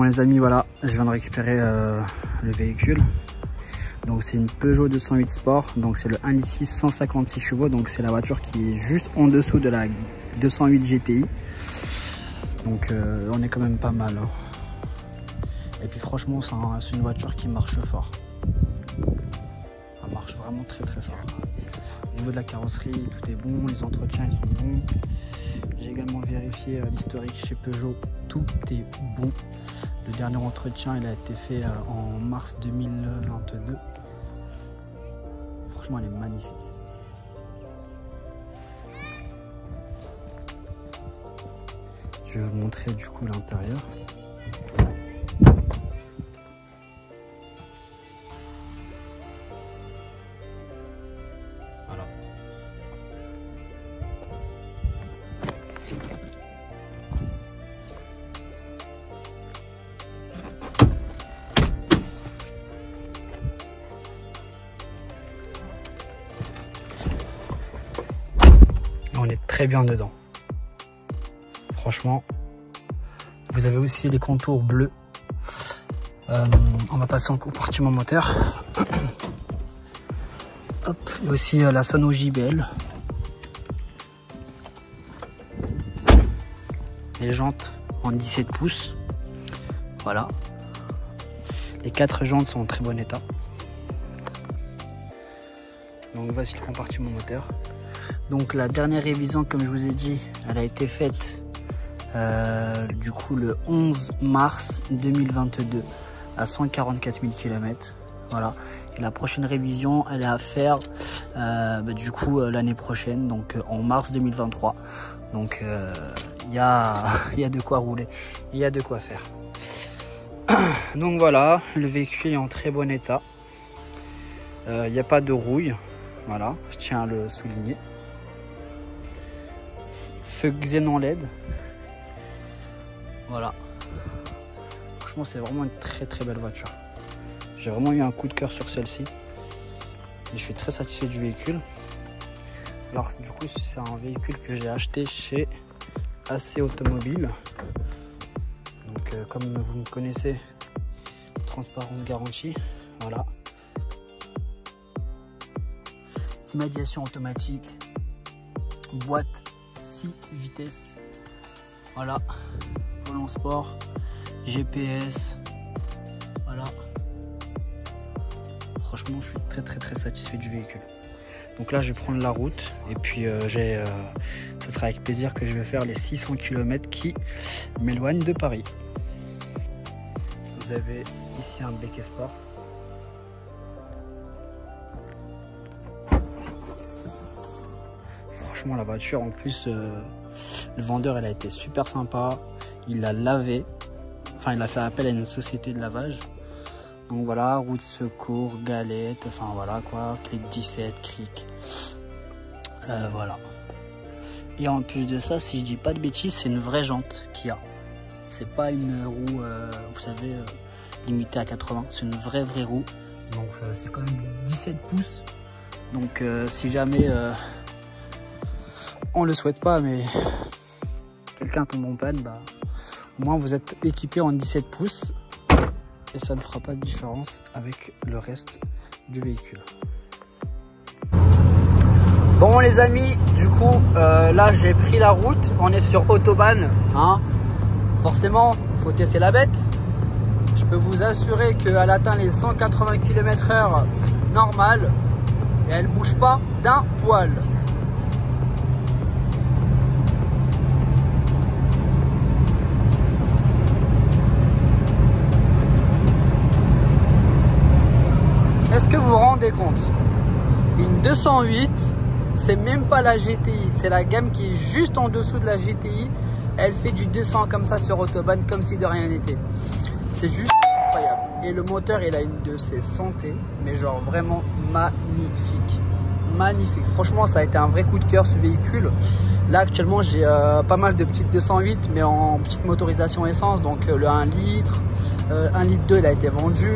les amis, voilà, je viens de récupérer le véhicule. Donc c'est une Peugeot 208 Sport, donc c'est le 1,6 litre 156 chevaux, donc c'est la voiture qui est juste en dessous de la 208 GTI. Donc on est quand même pas mal, hein. Et puis franchement c'est une voiture qui marche fort. Elle marche vraiment très très fort. Au niveau de la carrosserie, tout est bon, les entretiens ils sont bons. J'ai également vérifié l'historique chez Peugeot, tout est bon. Le dernier entretien il a été fait en mars 2022. Franchement elle est magnifique. Je vais vous montrer du coup l'intérieur. Voilà. On est très bien dedans. Franchement, vous avez aussi les contours bleus. On va passer en compartiment moteur. Hop, il y a aussi la sono JBL. Les jantes en 17 pouces. Voilà. Les 4 jantes sont en très bon état. Donc voici le compartiment moteur. Donc la dernière révision, comme je vous ai dit, elle a été faite du coup le 11 mars 2022 à 144 000 km. Voilà. Et la prochaine révision, elle est à faire du coup l'année prochaine, donc en mars 2023. Donc il y a de quoi rouler, il y a de quoi faire. Donc voilà, le véhicule est en très bon état. Il n'y a pas de rouille. Voilà, je tiens à le souligner. Feu xénon LED. Voilà. Franchement, c'est vraiment une très très belle voiture. J'ai vraiment eu un coup de cœur sur celle-ci. Et je suis très satisfait du véhicule. Alors du coup, c'est un véhicule que j'ai acheté chez AC Automobile. Donc comme vous me connaissez, transparence garantie. Voilà. Médiation automatique. Boîte 6 vitesses. Voilà. Volant sport. GPS. Voilà. Franchement, je suis très très très satisfait du véhicule. Donc là, je vais prendre la route. Et puis, ce sera avec plaisir que je vais faire les 600 km qui m'éloignent de Paris. Vous avez ici un béquet sport. Franchement, la voiture, en plus, le vendeur, elle a été super sympa. Il l'a lavé. Enfin, il a fait appel à une société de lavage. Donc voilà, roue de secours, galette, enfin voilà quoi, clip 17, cric. Voilà. Et en plus de ça, si je dis pas de bêtises, c'est une vraie jante qu'il y a. C'est pas une roue, vous savez, limitée à 80. C'est une vraie roue. Donc c'est quand même 17 pouces. Donc si jamais on le souhaite pas, mais quelqu'un tombe en panne, bah, au moins vous êtes équipé en 17 pouces et ça ne fera pas de différence avec le reste du véhicule. Bon les amis, du coup là j'ai pris la route, on est sur Autobahn, hein. Forcément faut tester la bête. Je peux vous assurer qu'elle atteint les 180 km/h normal et elle bouge pas d'un poil. Est-ce que vous vous rendez compte? Une 208, c'est même pas la GTI, c'est la gamme qui est juste en dessous de la GTI. Elle fait du 200 comme ça sur Autobahn, comme si de rien n'était. C'est juste incroyable. Et le moteur, il a une de ses santé, mais genre vraiment magnifique. Magnifique. Franchement, ça a été un vrai coup de cœur ce véhicule. Là, actuellement, j'ai pas mal de petites 208, mais en petite motorisation essence. Donc le 1 litre, 1 litre 2, il a été vendu.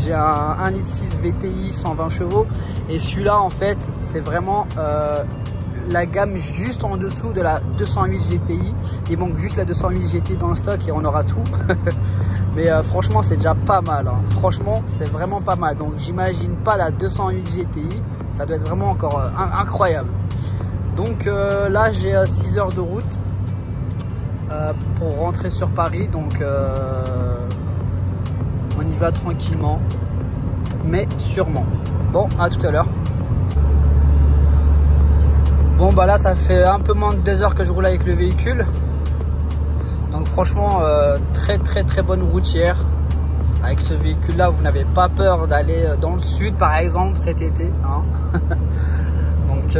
J'ai un 1 litre 6 VTI 120 chevaux. Et celui-là, en fait, c'est vraiment la gamme juste en dessous de la 208 GTI. Il manque juste la 208 GTI dans le stock et on aura tout. Mais franchement, c'est déjà pas mal. Hein. Franchement, c'est vraiment pas mal. Donc, j'imagine pas la 208 GTI. Ça doit être vraiment encore incroyable. Donc là, j'ai 6 heures de route pour rentrer sur Paris. Donc, on y va tranquillement, mais sûrement. Bon, à tout à l'heure. Bon, bah là, ça fait un peu moins de 2 heures que je roule avec le véhicule. Donc franchement, très bonne routière. Avec ce véhicule là, vous n'avez pas peur d'aller dans le sud par exemple cet été, hein. Donc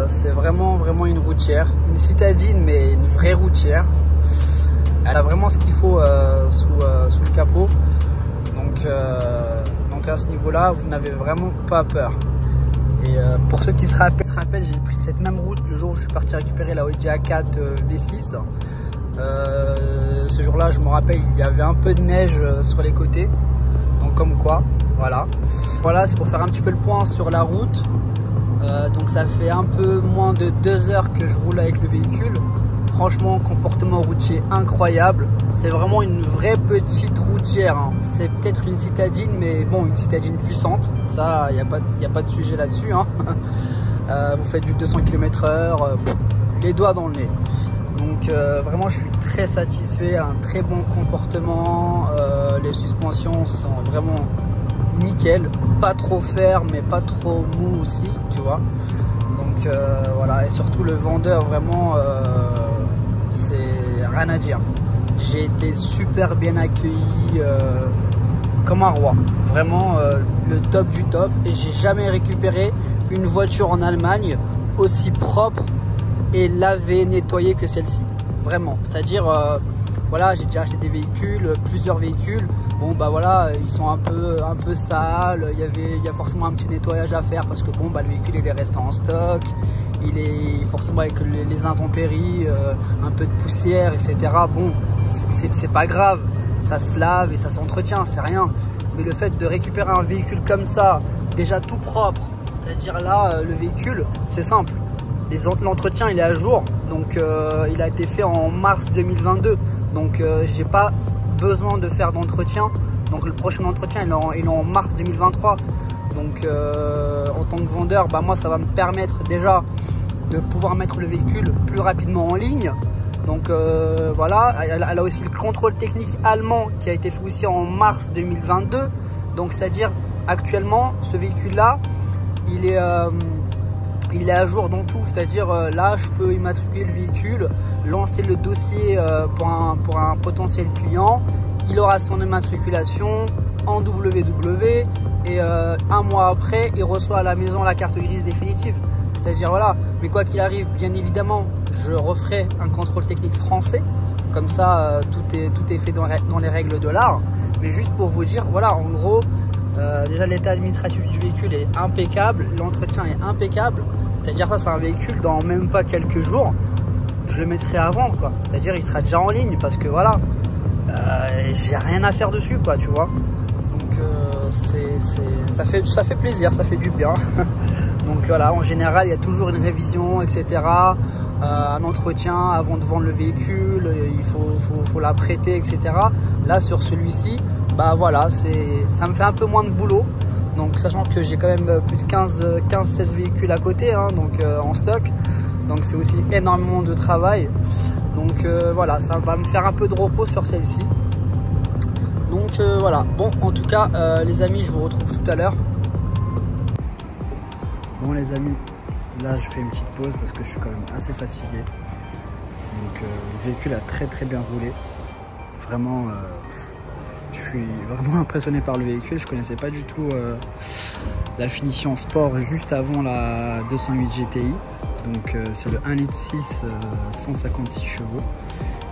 c'est vraiment une routière, une citadine mais une vraie routière. Elle a vraiment ce qu'il faut sous le capot. Donc à ce niveau là, vous n'avez vraiment pas peur. Et pour ceux qui se rappellent, j'ai pris cette même route le jour où je suis parti récupérer la Audi A4 V6. Ce jour-là, je me rappelle, il y avait un peu de neige sur les côtés. Donc comme quoi, voilà. Voilà, c'est pour faire un petit peu le point sur la route. Donc ça fait un peu moins de 2 heures que je roule avec le véhicule. Franchement, comportement routier incroyable. C'est vraiment une vraie petite routière, hein. C'est peut-être une citadine, mais bon, une citadine puissante. Ça, il n'y a pas de sujet là-dessus, hein. Vous faites du 200 km/h, les doigts dans le nez. Donc vraiment, je suis très satisfait, un très bon comportement. Les suspensions sont vraiment nickel, pas trop ferme mais pas trop mou aussi, tu vois. Donc voilà, et surtout le vendeur, vraiment c'est rien à dire. J'ai été super bien accueilli comme un roi, vraiment le top du top. Et j'ai jamais récupéré une voiture en Allemagne aussi propre et lavée, nettoyée que celle-ci, vraiment. C'est-à-dire voilà, j'ai déjà acheté des véhicules, plusieurs véhicules. Bon bah voilà, ils sont un peu sales. Il y a forcément un petit nettoyage à faire parce que bon bah le véhicule il est resté en stock. Il est forcément avec les intempéries, un peu de poussière, etc. Bon, c'est pas grave, ça se lave et ça s'entretient, c'est rien. Mais le fait de récupérer un véhicule comme ça, déjà tout propre, c'est-à-dire là, le véhicule, c'est simple. L'entretien il est à jour, donc il a été fait en mars 2022. Donc j'ai pas besoin de faire d'entretien. Donc le prochain entretien il est en mars 2023. Donc en tant que vendeur, bah, moi ça va me permettre déjà de pouvoir mettre le véhicule plus rapidement en ligne. Donc voilà, elle a aussi le contrôle technique allemand qui a été fait aussi en mars 2022. Donc c'est-à-dire actuellement ce véhicule là il est à jour dans tout, c'est-à-dire là je peux immatriculer le véhicule, lancer le dossier pour un potentiel client, il aura son immatriculation en WW et un mois après il reçoit à la maison la carte grise définitive. C'est-à-dire voilà, mais quoi qu'il arrive, bien évidemment, je referai un contrôle technique français, comme ça tout est fait dans les règles de l'art. Mais juste pour vous dire, voilà, en gros, déjà l'état administratif du véhicule est impeccable, l'entretien est impeccable. C'est-à-dire ça c'est un véhicule dans même pas quelques jours, je le mettrai avant quoi. C'est-à-dire il sera déjà en ligne parce que voilà, j'ai rien à faire dessus quoi, tu vois. Donc ça fait plaisir, ça fait du bien. Donc voilà, en général il y a toujours une révision, etc. Un entretien avant de vendre le véhicule, il faut la prêter, etc. Là sur celui-ci, bah voilà, ça me fait un peu moins de boulot. Donc sachant que j'ai quand même plus de 15-16 véhicules à côté, hein, donc en stock. Donc c'est aussi énormément de travail. Donc voilà, ça va me faire un peu de repos sur celle-ci. Donc voilà, bon en tout cas les amis, je vous retrouve tout à l'heure. Bon les amis, là je fais une petite pause parce que je suis quand même assez fatigué. Donc le véhicule a très bien roulé. Vraiment... je suis vraiment impressionné par le véhicule. Je connaissais pas du tout la finition sport juste avant la 208 GTI. Donc c'est le 1,6 litre 156 chevaux.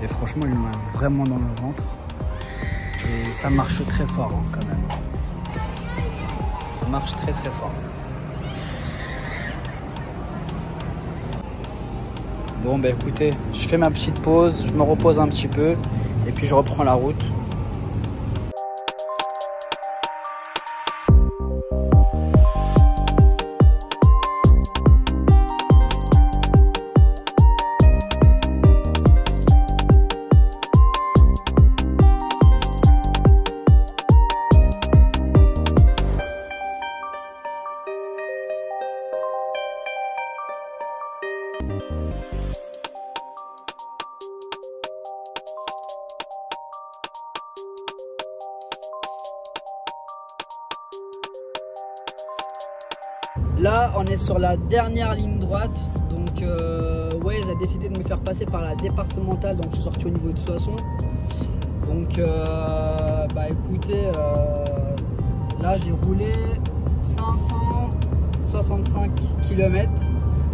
Et franchement il m'a vraiment dans le ventre. Et ça marche très fort hein, quand même. Ça marche très fort. Bon bah écoutez, je fais ma petite pause, je me repose un petit peu. Et puis je reprends la route. Là, on est sur la dernière ligne droite. Donc, Waze a décidé de me faire passer par la départementale. Donc, je suis sorti au niveau de Soissons. Donc, bah écoutez, là, j'ai roulé 565 km.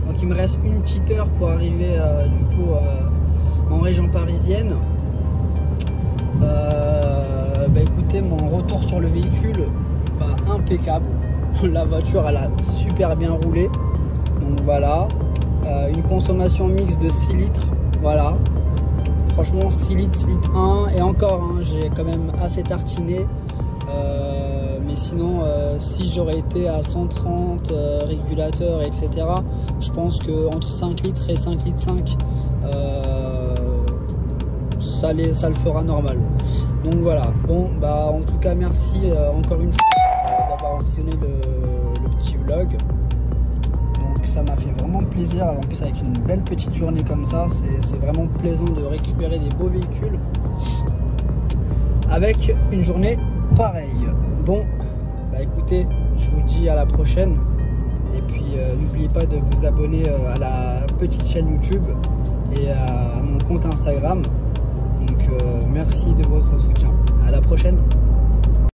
Donc, il me reste une petite heure pour arriver, du coup, en région parisienne. Bah écoutez, mon retour sur le véhicule, bah, impeccable. La voiture, elle a super bien roulé. Donc voilà, une consommation mixte de 6 litres. Voilà, franchement 6 litres, 6 litres 1. Et encore, hein, j'ai quand même assez tartiné. Mais sinon, si j'aurais été à 130 régulateurs, etc., je pense que entre 5 litres et 5 litres 5, ça le fera normal. Donc voilà, bon, bah en tout cas, merci encore une fois d'avoir visionné le petit vlog. Donc ça m'a fait vraiment plaisir, en plus avec une belle petite journée comme ça, c'est vraiment plaisant de récupérer des beaux véhicules avec une journée pareille. Bon, bah écoutez, je vous dis à la prochaine. Et puis n'oubliez pas de vous abonner à la petite chaîne YouTube et à mon compte Instagram. Donc merci de votre soutien. À la prochaine.